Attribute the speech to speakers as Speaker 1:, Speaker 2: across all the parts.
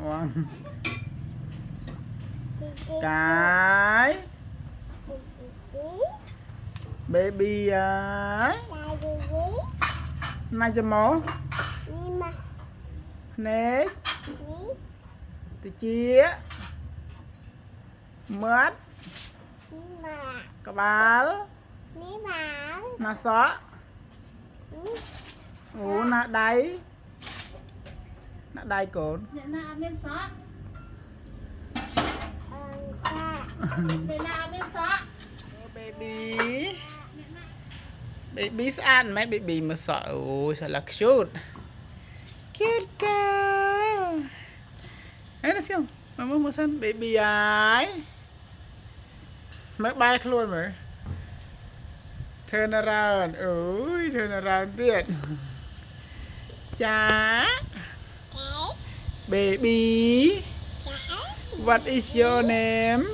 Speaker 1: Oang. Cái baby ấy này cho mố nè từ chia mất các bạn nó xóa ủ nó đáy cồn baby baby ăn mấy baby mà sợ ôi sao là cute girl ấy nó xem mà mua sân baby ấy mấy bay luôn mà turn around ôi turn around tiệt chá baby what is your name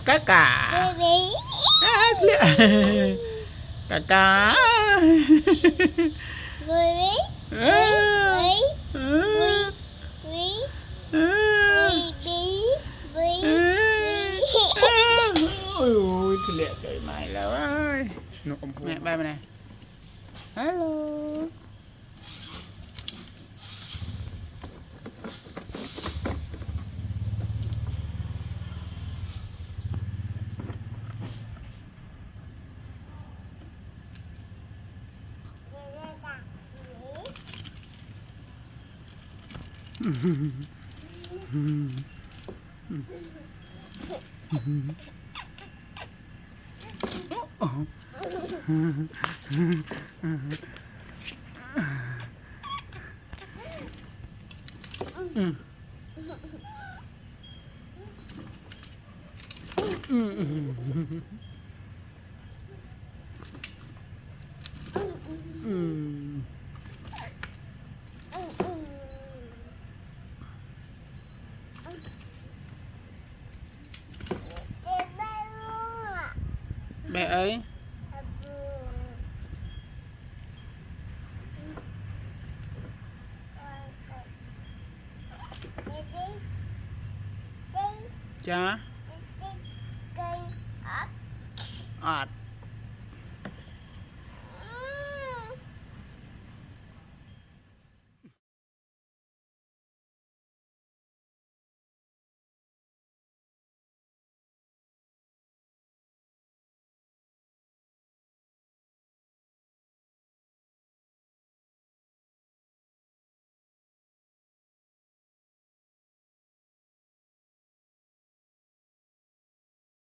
Speaker 1: cá cả cá cá ôi thì lẹ trời mày là ơi mẹ ba này hello mẹ ấy cha ọt